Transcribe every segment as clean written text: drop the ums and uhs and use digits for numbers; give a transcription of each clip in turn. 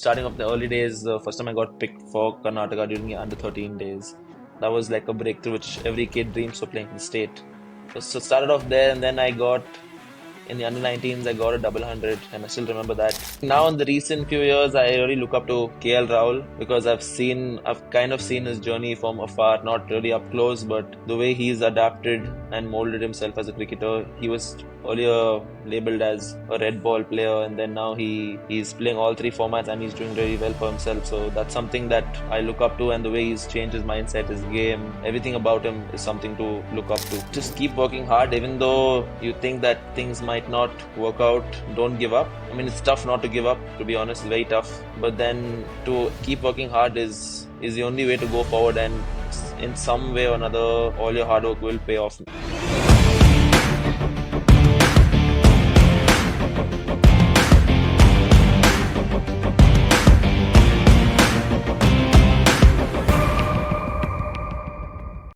Starting off the early days, the first time I got picked for Karnataka during the under 13 days, that was like a breakthrough which every kid dreams of playing for the state. So started off there, and then I got in the under 19s, I got a double hundred, and I still remember that. Now, in the recent few years, I really look up to KL Rahul because I've kind of seen his journey from afar, not really up close, but the way he's adapted and molded himself as a cricketer. He was earlier labeled as a red ball player, and then now he's playing all three formats and he's doing really well for himself. So that's something that I look up to, and the way he's changed his mindset, his game, everything about him is something to look up to. Just keep working hard, even though you think that things might not work out. Don't give up. I mean, it's tough not to give up, to be honest, very tough. But then to keep working hard is the only way to go forward, and in some way or another, all your hard work will pay off.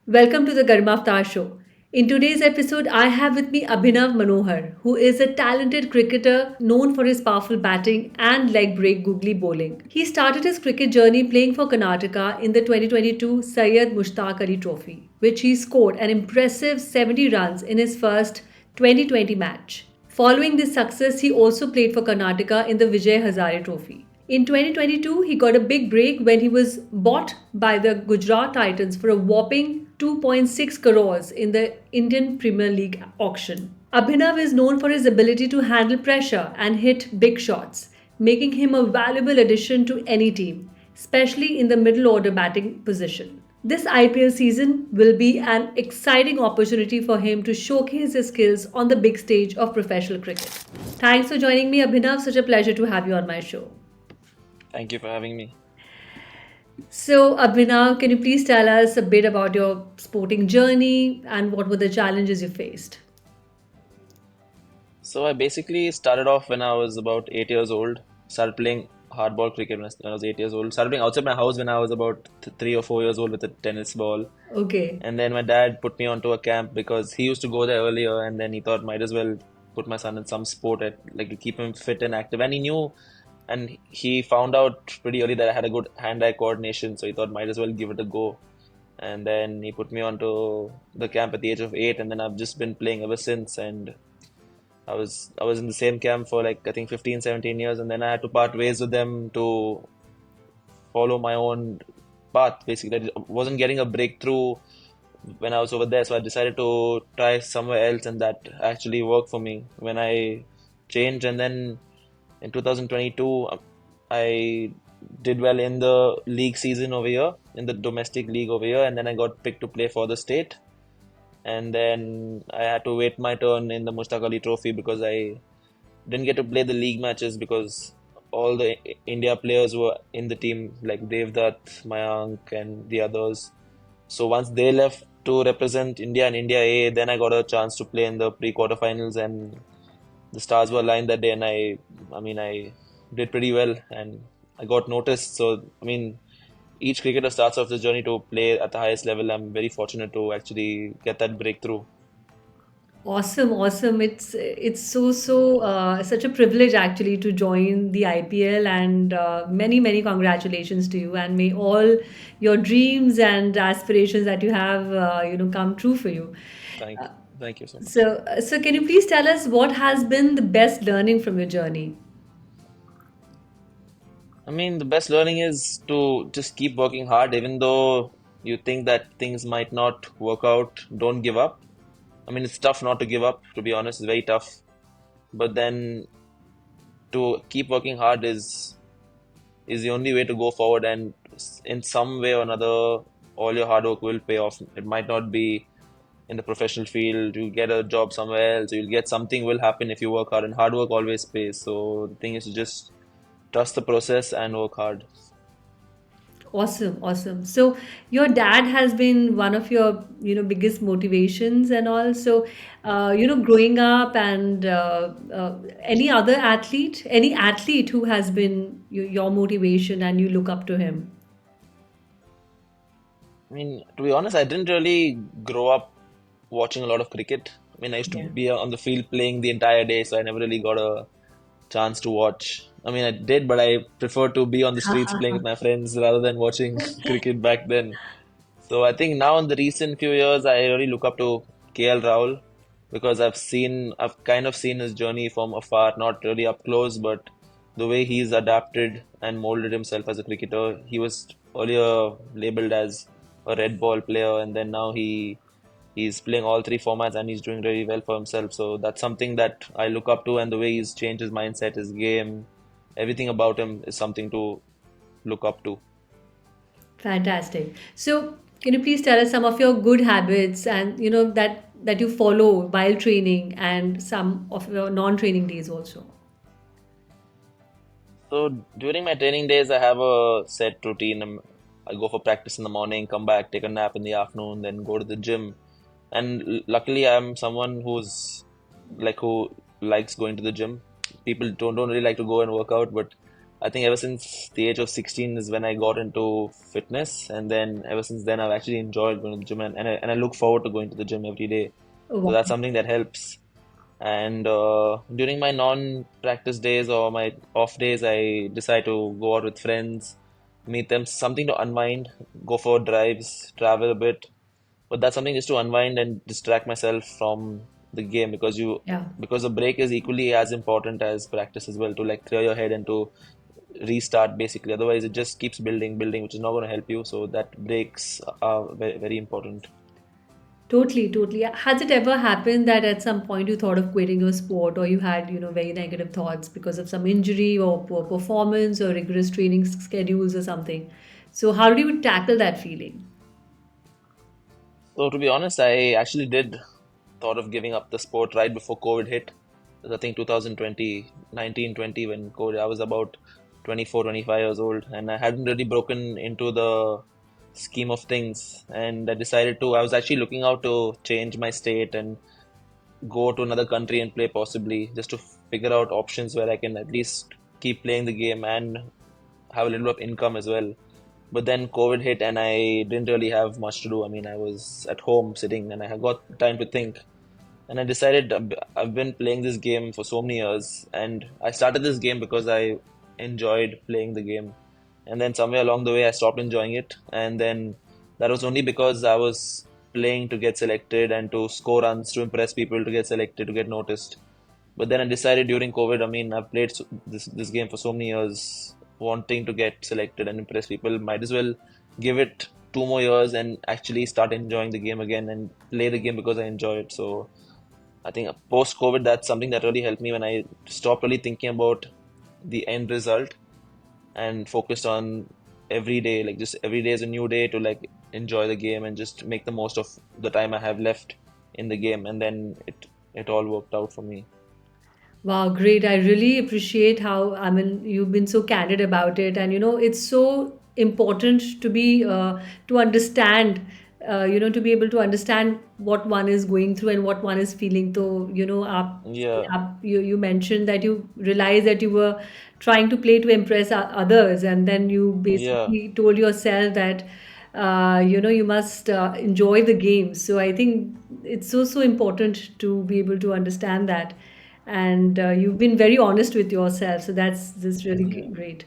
Welcome to the Garima show. In today's episode, I have with me Abhinav Manohar, who is a talented cricketer known for his powerful batting and leg break googly bowling. He started his cricket journey playing for Karnataka in the 2022 Syed Mushtaq Ali Trophy, which he scored an impressive 70 runs in his first 2020 match. Following this success, he also played for Karnataka in the Vijay Hazare Trophy. In 2022, he got a big break when he was bought by the Gujarat Titans for a whopping 2.6 crores in the Indian Premier League auction. Abhinav is known for his ability to handle pressure and hit big shots, making him a valuable addition to any team, especially in the middle order batting position. This IPL season will be an exciting opportunity for him to showcase his skills on the big stage of professional cricket. Thanks for joining me, Abhinav. Such a pleasure to have you on my show. Thank you for having me. So, Abhinav, can you please tell us a bit about your sporting journey and what were the challenges you faced? So I basically started off when I was about 8 years old. Started playing hardball cricket when I was 8 years old. Started playing outside my house when I was about 3 or 4 years old with a tennis ball. Okay. And then my dad put me onto a camp because he used to go there earlier, and then he thought might as well put my son in some sport at like to keep him fit and active. And he knew, and he found out pretty early that I had a good hand-eye coordination, so he thought might as well give it a go. And then he put me onto the camp at the age of 8, and then I've just been playing ever since. And I was in the same camp for like I think 15, 17 years, and then I had to part ways with them to follow my own path. Basically, I wasn't getting a breakthrough when I was over there, so I decided to try somewhere else, and that actually worked for me when I changed. And then in 2022, I did well in the league season over here, in the domestic league over here, and then I got picked to play for the state. And then I had to wait my turn in the Mushtaq Ali Trophy because I didn't get to play the league matches because all the India players were in the team, like Devdutt, Mayank, and the others. So once they left to represent India and India A, then I got a chance to play in the pre-quarterfinals, and the stars were aligned that day, and I did pretty well, and I got noticed. So I mean, each cricketer starts off the journey to play at the highest level. I'm very fortunate to actually get that breakthrough. Awesome, awesome. It's such a privilege actually to join the IPL, and many congratulations to you, and may all your dreams and aspirations that you have come true for you. Thank you. Thank you so much. So can you please tell us what has been the best learning from your journey? I mean, the best learning is to just keep working hard, even though you think that things might not work out. Don't give up. I mean, it's tough not to give up, to be honest, it's very tough. But then to keep working hard is the only way to go forward, and in some way or another, all your hard work will pay off. It might not be in the professional field, you'll get a job somewhere else, you'll get something will happen if you work hard, and hard work always pays. So the thing is to just trust the process and work hard. Awesome, awesome. So your dad has been one of your, biggest motivations and all. So, growing up and any athlete who has been your motivation and you look up to him. I mean, to be honest, I didn't really grow up watching a lot of cricket. I mean, I used to Yeah. be on the field playing the entire day, so I never really got a chance to watch. I mean, I did, but I prefer to be on the streets playing with my friends rather than watching cricket back then. So I think now in the recent few years, I really look up to KL Rahul because I've kind of seen his journey from afar, not really up close, but the way he's adapted and molded himself as a cricketer. He was earlier labeled as a red ball player, and then now he's playing all three formats and he's doing really well for himself. So that's something that I look up to, and the way he's changed his mindset, his game, everything about him is something to look up to. Fantastic. So, can you please tell us some of your good habits and that you follow while training and some of your non-training days also? So during my training days, I have a set routine. I go for practice in the morning, come back, take a nap in the afternoon, then go to the gym. And luckily, I'm someone who likes going to the gym. People don't really like to go and work out, but I think ever since the age of 16 is when I got into fitness, and then ever since then I've actually enjoyed going to the gym, and I look forward to going to the gym every day. Oh, So wow. that's something that helps. And during my non-practice days or my off days, I decide to go out with friends, meet them, something to unwind, go for drives, travel a bit. But that's something just to unwind and distract myself from the game Yeah. because the break is equally as important as practice as well to like clear your head and to restart basically. Otherwise, it just keeps building, which is not going to help you. So that breaks are very, very important. Totally, totally. Has it ever happened that at some point you thought of quitting your sport or you had, very negative thoughts because of some injury or poor performance or rigorous training schedules or something? So, how do you tackle that feeling? So to be honest, I actually did thought of giving up the sport right before COVID hit. It was, I think 2020, 1920 when COVID, I was about 24, 25 years old and I hadn't really broken into the scheme of things. And I was actually looking out to change my state and go to another country and play possibly just to figure out options where I can at least keep playing the game and have a little bit of income as well. But then COVID hit and I didn't really have much to do. I mean, I was at home sitting and I had got time to think. And I decided I've been playing this game for so many years, and I started this game because I enjoyed playing the game. And then somewhere along the way, I stopped enjoying it. And then that was only because I was playing to get selected and to score runs, to impress people, to get selected, to get noticed. But then I decided during COVID, I mean, I've played this game for so many years, wanting to get selected and impress people. Might as well give it 2 more years and actually start enjoying the game again and play the game because I enjoy it. So I think post COVID, that's something that really helped me when I stopped really thinking about the end result and focused on every day, like just every day is a new day to like enjoy the game and just make the most of the time I have left in the game. And then it all worked out for me. Wow, great. I really appreciate how, I mean, you've been so candid about it. And, it's so important to be, to understand, to be able to understand what one is going through and what one is feeling. So, Yeah, you mentioned that you realized that you were trying to play to impress others. And then you yeah, basically told yourself that, you must enjoy the game. So I think it's so, so important to be able to understand that, and you've been very honest with yourself, so that's really yeah. great.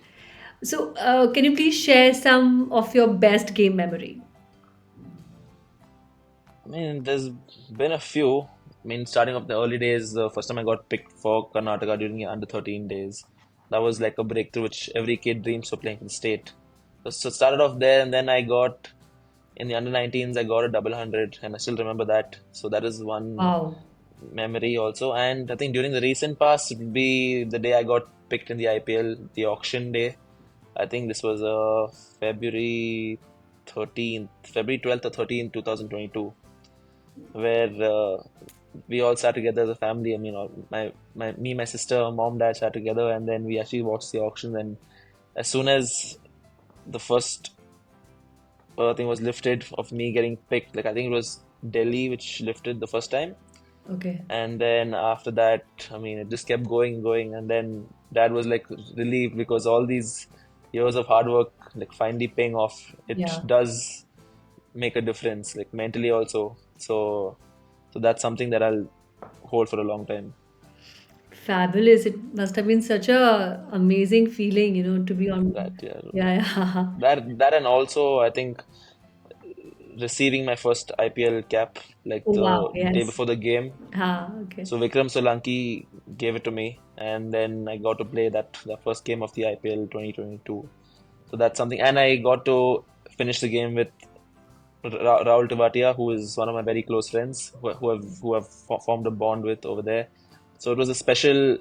So can you please share some of your best game memory? I mean, there's been a few. I mean, starting up the early days, the first time I got picked for Karnataka during the under 13 days, that was like a breakthrough which every kid dreams of playing for the state. So started off there, and then I got in the under 19s, I got a double hundred, and I still remember that. So that is one Wow. memory also. And I think during the recent past, it would be the day I got picked in the IPL, the auction day. I think this was February 13th, February 12th or 13th, 2022, where we all sat together as a family. I mean, me, my sister, mom, dad sat together, and then we actually watched the auction. And as soon as the first thing was lifted of me getting picked, like I think it was Delhi which lifted the first time, Okay. and then after that, I mean, it just kept going, and then dad was like relieved because all these years of hard work like finally paying off. It Yeah. does make a difference, like mentally also. So that's something that I'll hold for a long time. Fabulous. It must have been such a amazing feeling, to be That, on. yeah. Yeah, yeah. That and also I think receiving my first IPL cap like Oh, the wow. day Yes. before the game. Okay. So Vikram Solanki gave it to me, and then I got to play the first game of the IPL 2022. So that's something, and I got to finish the game with Rahul Tewatia, who is one of my very close friends, who have formed a bond with over there. So it was a special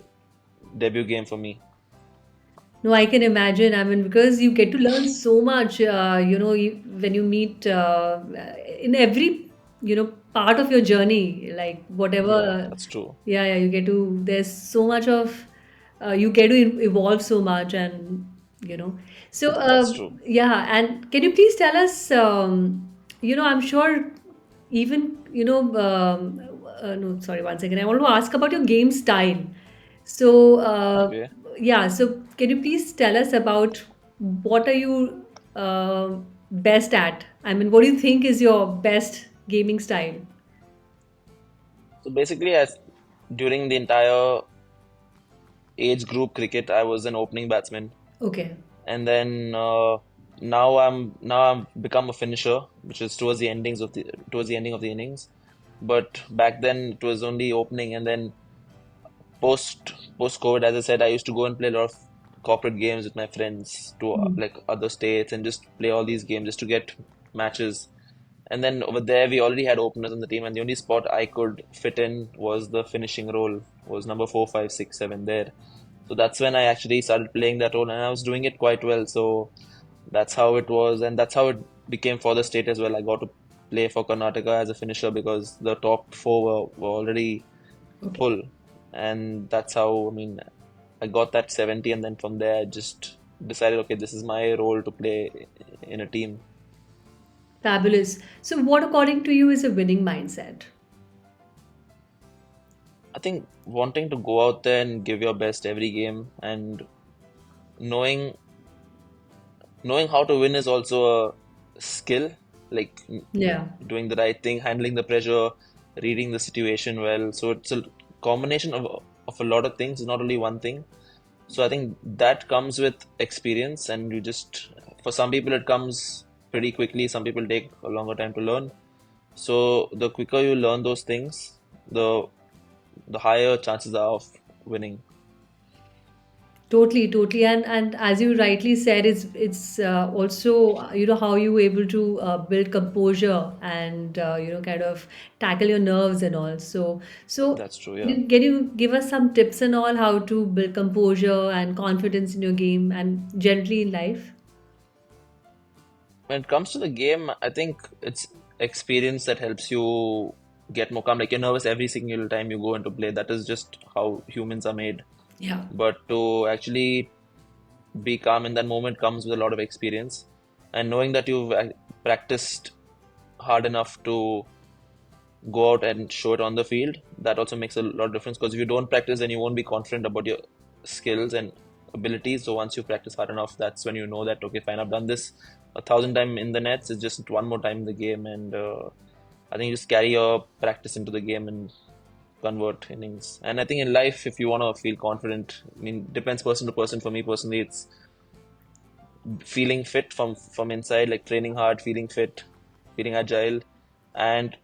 debut game for me. No, I can imagine. I mean, because you get to learn so much, when you meet in every, part of your journey, like Yeah, whatever. that's true. Yeah, yeah, you get to, there's so much of, you get to evolve so much and, so, That's true. yeah. And can you please tell us, I'm sure even, no, sorry, one second. I want to ask about your game style. So, Okay. yeah, so can you please tell us about what are you best at? I mean, what do you think is your best gaming style? So basically, as during the entire age group cricket, I was an opening batsman, Okay. and then now I've become a finisher, which is towards the ending of the innings. But back then it was only opening, and then post COVID, as I said, I used to go and play a lot of corporate games with my friends to Mm. like other states and just play all these games just to get matches. And then over there, we already had openers on the team, and the only spot I could fit in was the finishing role, was number 4, 5, 6, 7 there. So that's when I actually started playing that role, and I was doing it quite well. So that's how it was, and that's how it became for the state as well. I got to play for Karnataka as a finisher because the top four were already Okay. full, and that's how, I mean, I got that 70, and then from there I just decided, okay, this is my role to play in a team. Fabulous. So, what according to you is a winning mindset? I think wanting to go out there and give your best every game, and knowing knowing how to win is also a skill, like Yeah. doing the right thing, handling the pressure, reading the situation well. So it's a combination of a lot of things, not only one thing. So I think that comes with experience, and you just, for some people it comes pretty quickly, some people take a longer time to learn. So the quicker you learn those things, the higher chances are of winning. Totally, totally, and as you rightly said, it's also how you were able to build composure and kind of tackle your nerves and all. So That's true, yeah. can you give us some tips and all how to build composure and confidence in your game and generally in life? When it comes to the game, I think it's experience that helps you get more calm. Like you're nervous every single time you go into play. That is just how humans are made. Yeah. But to actually be calm in that moment comes with a lot of experience, and knowing that you've practiced hard enough to go out and show it on the field, that also makes a lot of difference. Because if you don't practice, then you won't be confident about your skills and abilities. So once you practice hard enough, that's when you know that, okay, fine, I've done this 1,000 times in the nets. It's just one more time in the game, and I think you just carry your practice into the game and convert innings. And I think in life, if you want to feel confident, I mean, depends person to person. For me personally, it's feeling fit from inside, like training hard, feeling fit, feeling agile, and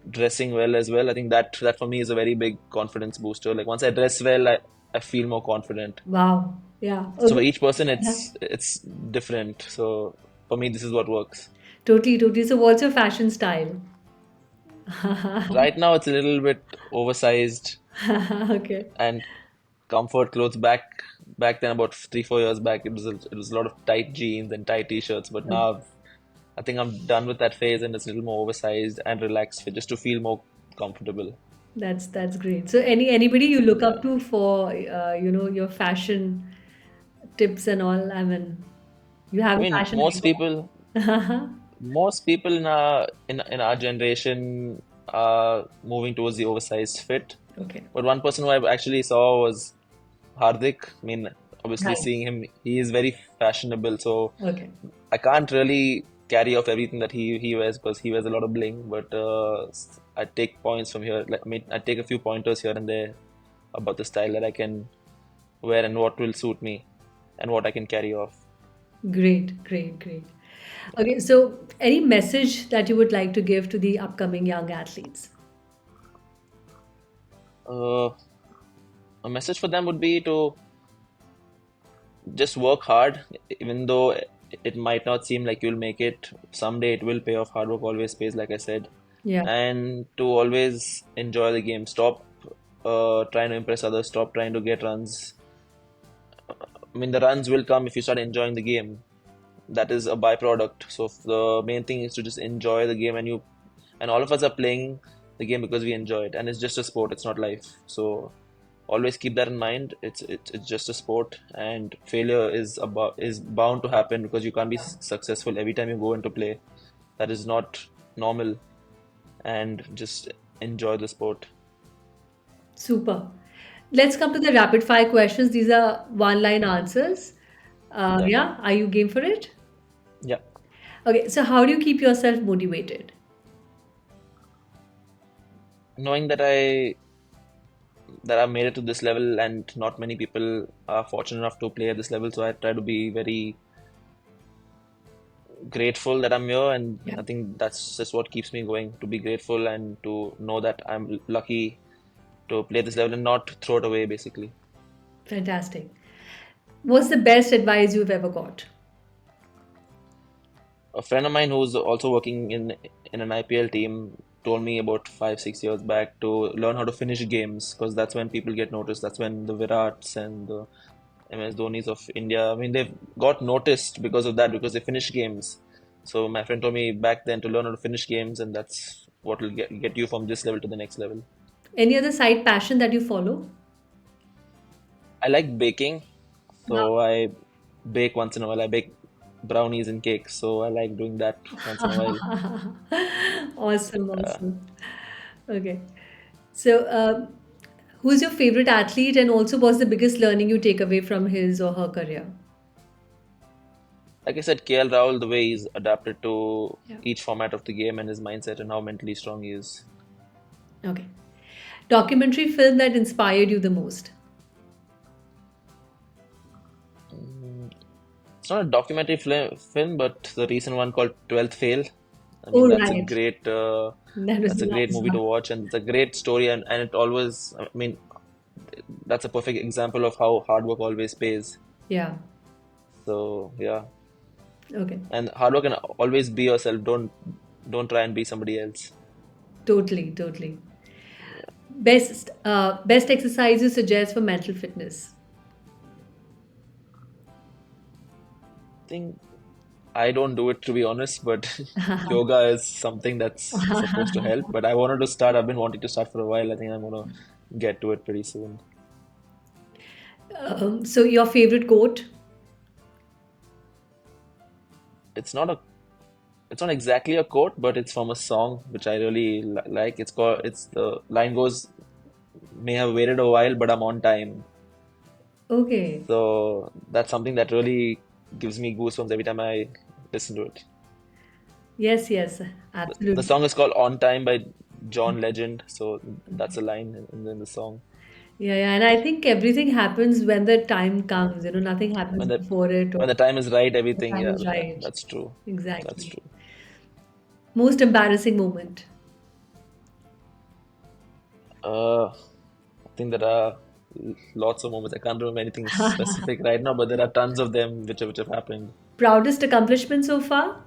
dressing well as well. I think that for me is a very big confidence booster. Like once I dress well, I feel more confident. Wow. Yeah. So for Okay. each person, Yeah. it's different. So for me, this is what works. Totally, totally. So, what's your fashion style? Right now, it's a little bit oversized Okay. and comfort clothes. Back then, about 3, 4 years back, it was a lot of tight jeans and tight t-shirts. But now I think I'm done with that phase, and it's a little more oversized and relaxed fit just to feel more comfortable. That's great. So anybody you look Yeah. up to for your fashion tips and all? I mean, you have I a mean, fashion icon. most people in our generation are moving towards the oversized fit. Okay. But one person who I actually saw was Hardik. I mean, obviously Nice. seeing him, he is very fashionable. So Okay. I can't really carry off everything that he wears because he wears a lot of bling. But I take points from here. Like, I mean, I take a few pointers here and there about the style that I can wear and what will suit me and what I can carry off. Great, great, great. Okay, so any message that you would like to give to the upcoming young athletes? Uh, a message for them would be to just work hard, even though it might not seem like you'll make it. Someday it will pay off. Hard work always pays, like I said. Yeah, And to always enjoy the game. Stop trying to impress others. Stop trying to get runs. I mean, the runs will come if you start enjoying the game. That is a byproduct. So the main thing is to just enjoy the game, and all of us are playing the game because we enjoy it, and it's just a sport. It's not life. So always keep that in mind. It's just a sport, and failure is bound to happen because you can't be successful every time you go into play. That is not normal, and just enjoy the sport. super. Let's come to the rapid fire questions. These are one line answers. Yeah, Yeah, are you game for it? yeah. Okay, so how do you keep yourself motivated? Knowing that I made it to this level, and not many people are fortunate enough to play at this level, so I try to be very grateful that I'm here, and Yeah, I think that's just what keeps me going, to be grateful and to know that I'm lucky to play this level and not throw it away, basically. fantastic. What's the best advice you've ever got? A friend of mine who's also working in an IPL team told me about 5 6 years back to learn how to finish games, because that's when people get noticed. That's when the Virats and the MS Dhoni's of India, I mean, they've got noticed because of that, because they finish games. So my friend told me back then to learn how to finish games, and that's what will get you from this level to the next level. Any other side passion that you follow? I like baking, so Wow. I bake once in a while. I bake brownies and cakes, so I like doing that once in a while. Awesome, awesome. Okay. So, who's your favorite athlete, and also what's the biggest learning you take away from his or her career? Like I said, KL Rahul, the way he's adapted to Yeah. each format of the game and his mindset and how mentally strong he is. Okay. Documentary film that inspired you the most? Mm, It's not a documentary film, but the recent one called 12th Fail. I mean, Oh, right. That was that's a the great last movie one. to watch, and it's a great story, and it always, I mean, that's a perfect example of how hard work always pays. Yeah. So yeah, Okay. and hard work can always be yourself. Don't try and be somebody else. Totally, totally. Best exercise you suggest for mental fitness? I think I don't do it, to be honest, but yoga is something that's supposed to help. But I wanted to start. I've been wanting to start for a while. I think I'm gonna get to it pretty soon. So, your favorite quote? It's not a it's not exactly a quote, but it's from a song which I really like. It's the line goes, "May have waited a while, but I'm on time." Okay. So that's something that really gives me goosebumps every time I listen to it. Yes, yes, The absolutely. song is called "On Time" by John Legend. So that's a line in the song. Yeah, yeah, and I think everything happens when the time comes, nothing happens When the before it or when the time is right, the everything. time Yeah, is right. that's true. That's Exactly. true. Most embarrassing moment. I think there are lots of moments. I can't remember anything specific right now, but there are tons of them which have happened. Proudest accomplishment so far?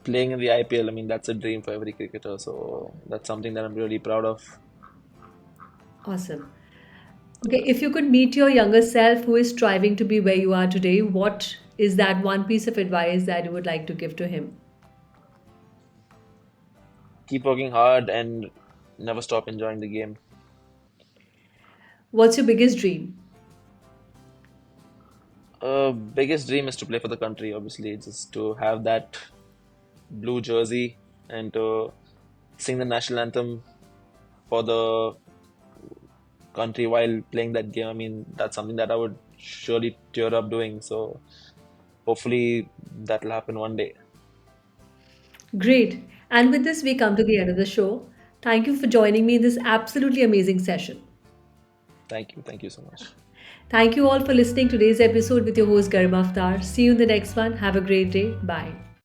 Playing in the IPL, I mean, that's a dream for every cricketer. So that's something that I'm really proud of. Awesome. Okay, if you could meet your younger self who is striving to be where you are today, what is that one piece of advice that you would like to give to him? Keep working hard and never stop enjoying the game. What's your biggest dream? Biggest dream is to play for the country, obviously, just to have that blue jersey and to sing the national anthem for the country while playing that game. I mean, that's something that I would surely tear up doing. So hopefully that'll happen one day. Great. And with this, we come to the end of the show. Thank you for joining me in this absolutely amazing session. Thank you so much. Thank you all for listening to today's episode with your host Garima. See you in the next one. Have a great day. Bye.